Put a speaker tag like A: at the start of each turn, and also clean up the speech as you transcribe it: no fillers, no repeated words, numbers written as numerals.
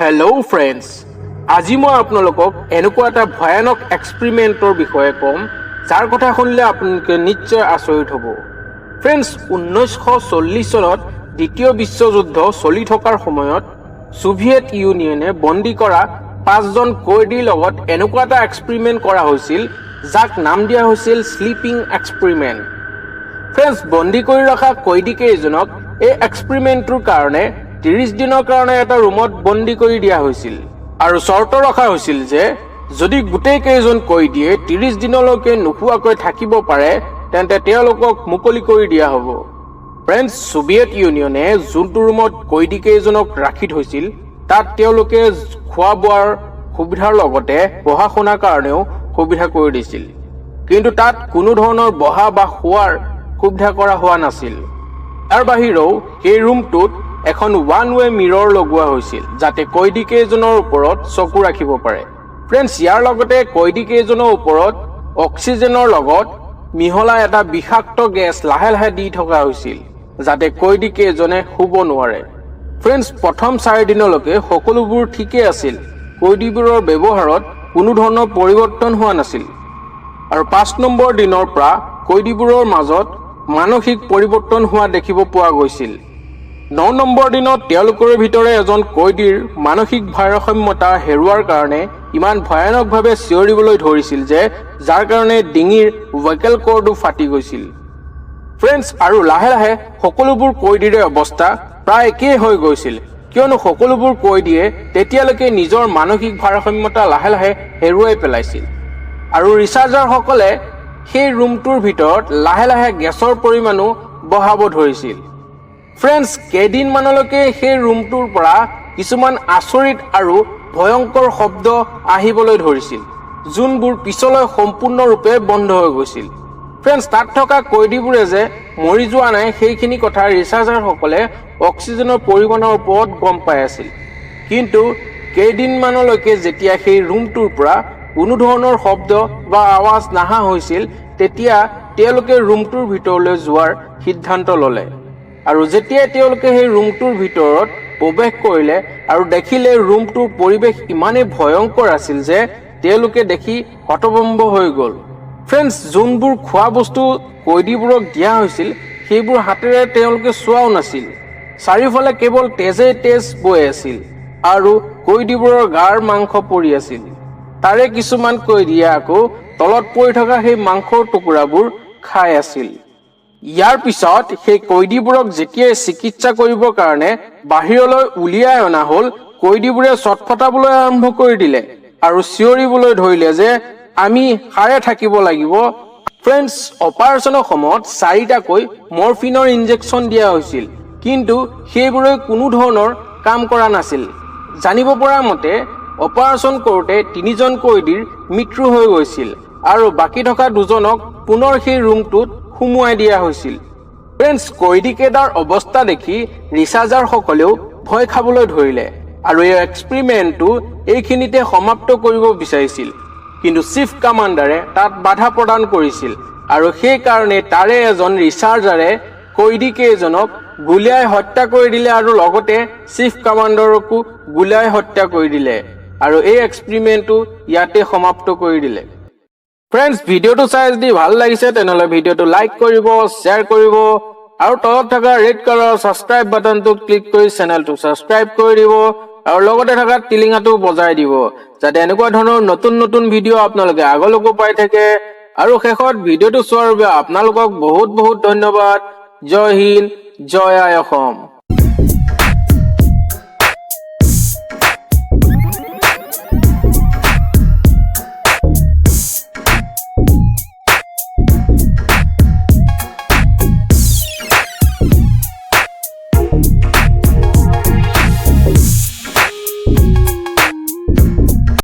A: Hello' friends, আজি মই আপোনালোকক এনেকুৱা এটা ভয়ানক এক্সপেৰিমেণ্টৰ বিষয়ে ক'ম যাৰ কথা শুনিলে আপোনালোকে নিশ্চয় আচৰিত হ'ব। ফ্ৰেণ্ডছ, 1940 চনত দ্বিতীয় বিশ্বযুদ্ধ চলি থকাৰ সময়ত ছোভিয়েট ইউনিয়নে বন্দী কৰা 5জন কয়দীৰ লগত এনেকুৱা এটা এক্সপেৰিমেণ্ট কৰা হৈছিল যাক নাম দিয়া হৈছিল স্লিপিং এক্সপেৰিমেণ্ট। ফ্ৰেণ্ডছ, বন্দী কৰি ৰখা কয়দীকেইজনক এই এক্সপেৰিমেণ্টটোৰ কাৰণে 30 দিনৰ কাৰণে এটা ৰুমত বন্দী কৰি দিয়া হৈছিল আৰু চৰ্ত ৰখা হৈছিল যে যদি গোটেই কেইজন কয়দীয়ে 30 দিনলৈকে নোখোৱাকৈ থাকিব পাৰে তেন্তে তেওঁলোকক মুকলি কৰি দিয়া হ'ব। ফ্ৰেণ্ডছ, ছোভিয়েট ইউনিয়নে যোনটো ৰুমত কয়দীকেইজনক ৰাখি থৈছিল তাত তেওঁলোকে খোৱা বোৱাৰ সুবিধাৰ লগতে পঢ়া শুনাৰ কাৰণেও সুবিধা কৰি দিছিল, কিন্তু তাত কোনো ধৰণৰ বহা বা শোৱাৰ সুবিধা কৰা হোৱা নাছিল। তাৰ বাহিৰেও সেই ৰুমটোত এখন ওৱান ৱে মিৰৰ লগোৱা হৈছিল যাতে কয়দীকেইজনৰ ওপৰত চকু ৰাখিব পাৰে। ফ্ৰেণ্ডছ, ইয়াৰ লগতে কয়দীকেইজনৰ ওপৰত অক্সিজেনৰ লগত মিহলাই এটা বিষাক্ত গেছ লাহে লাহে দি থকা হৈছিল যাতে কয়দীকেইজনে শুব নোৱাৰে। ফ্ৰেণ্ডছ, প্ৰথম 4 দিনলৈকে সকলোবোৰ ঠিকেই আছিল, কয়দীবোৰৰ ব্যৱহাৰত কোনো ধৰণৰ পৰিৱৰ্তন হোৱা নাছিল আৰু 5 নম্বৰ দিনৰ পৰা কয়দীবোৰৰ মাজত মানসিক পৰিৱৰ্তন হোৱা দেখিব পোৱা গৈছিল। 9 নম্বৰ দিনত তেওঁলোকৰ ভিতৰে এজন কয়দীৰ মানসিক ভাৰসাম্যতা হেৰুৱাৰ কাৰণে ইমান ভয়ানকভাৱে চিঞৰিবলৈ ধৰিছিল যে যাৰ কাৰণে ডিঙিৰ ভকেল কৰ্ডো ফাটি গৈছিল। ফ্ৰেণ্ডছ, আৰু লাহে লাহে সকলোবোৰ কয়দীৰে অৱস্থা প্ৰায় একেই হৈ গৈছিল, কিয়নো সকলোবোৰ কয়দীয়ে তেতিয়ালৈকে নিজৰ মানসিক ভাৰসাম্যতা লাহে লাহে হেৰুৱাই পেলাইছিল আৰু ৰিচাৰ্জাৰসকলে সেই ৰুমটোৰ ভিতৰত লাহে লাহে গেছৰ পৰিমাণো বঢ়াব ধৰিছিল। ফ্ৰেণ্ডছ, কেইদিনমানলৈকে সেই ৰুমটোৰ পৰা কিছুমান আচৰিত আৰু ভয়ংকৰ শব্দ আহিবলৈ ধৰিছিল যোনবোৰ পিছলৈ সম্পূৰ্ণৰূপে বন্ধ হৈ গৈছিল। ফ্ৰেণ্ডছ, তাত থকা কয়দীবোৰে যে মৰি যোৱা নাই সেইখিনি কথা ৰিচাৰ্জাৰসকলে অক্সিজেনৰ পৰিমাণৰ ওপৰত গম পাই আছিল, কিন্তু কেইদিনমানলৈকে যেতিয়া সেই ৰুমটোৰ পৰা কোনো ধৰণৰ শব্দ বা আৱাজ নাহা হৈছিল তেতিয়া তেওঁলোকে ৰুমটোৰ ভিতৰলৈ যোৱাৰ সিদ্ধান্ত ল'লে আৰু যেতিয়া তেওঁলোকে সেই ৰুমটোৰ ভিতৰত প্ৰৱেশ কৰিলে আৰু দেখিলে ৰুমটোৰ পৰিৱেশ ইমানেই ভয়ংকৰ আছিল যে তেওঁলোকে দেখি হতভম্ব হৈ গ'ল। ফ্ৰেণ্ডছ, যোনবোৰ খোৱা বস্তু কয়দীবোৰক দিয়া হৈছিল সেইবোৰ হাতেৰে তেওঁলোকে চোৱাও নাছিল। চাৰিওফালে কেৱল তেজ বৈ আছিল আৰু কয়দীবোৰৰ গাৰ মাংস পৰি আছিল। তাৰে কিছুমান কয়দীয়ে আকৌ তলত পৰি থকা সেই মাংসৰ টুকুৰাবোৰ খাই আছিল। ইয়াৰ পিছত সেই কয়দীবোৰক যেতিয়াই চিকিৎসা কৰিবৰ কাৰণে বাহিৰলৈ উলিয়াই অনা হ'ল, কয়দীবোৰে চটফটাবলৈ আৰম্ভ কৰি দিলে আৰু চিঞৰিবলৈ ধৰিলে যে আমি সাৰে থাকিব লাগিব। ফ্ৰেণ্ডছ, অপাৰেশ্যনৰ সময়ত 4টাকৈ মৰফিনৰ ইনজেকশ্যন দিয়া হৈছিল, কিন্তু সেইবোৰে কোনো ধৰণৰ কাম কৰা নাছিল। জানিব পৰা মতে অপাৰেশ্যন কৰোঁতে 3জন কয়দীৰ মৃত্যু হৈ গৈছিল আৰু বাকী থকা 2জনক পুনৰ সেই ৰুমটোত সুমুৱাই দিয়া হৈছিল। ফ্ৰেণ্ডছ, কয়দীকেইটাৰ অৱস্থা দেখি ৰিচাৰ্জাৰসকলেও ভয় খাবলৈ ধৰিলে আৰু এই এক্সপেৰিমেণ্টটো এইখিনিতে সমাপ্ত কৰিব বিচাৰিছিল, কিন্তু চিফ কামাণ্ডাৰে তাত বাধা প্ৰদান কৰিছিল আৰু সেইকাৰণে তাৰে এজন ৰিচাৰ্জাৰে কয়দীকেইজনক গুলীয়াই হত্যা কৰি দিলে আৰু লগতে চিফ কামাণ্ডাৰকো গুলীয়াই হত্যা কৰি দিলে আৰু এই এক্সপেৰিমেণ্টটো ইয়াতে সমাপ্ত কৰি দিলে। ফ্ৰেণ্ডছ, ভিডিঅ'টো চাই যদি ভাল লাগিছে তেনেহ'লে ভিডিঅ'টো লাইক কৰিব, শ্বেয়াৰ কৰিব আৰু তলত থকা ৰেড কালাৰৰ ছাবস্ক্ৰাইব বাটনটো ক্লিক কৰি চেনেলটো ছাবস্ক্ৰাইব কৰি দিব আৰু লগতে থকা টিলিঙাটো বজাই দিব যাতে এনেকুৱা ধৰণৰ নতুন নতুন ভিডিঅ' আপোনালোকে আগলৈকো পাই থাকে। আৰু শেষত ভিডিঅ'টো চোৱাৰ বাবে আপোনালোকক বহুত বহুত ধন্যবাদ। জয় হিন্দ, জয় আই অসম।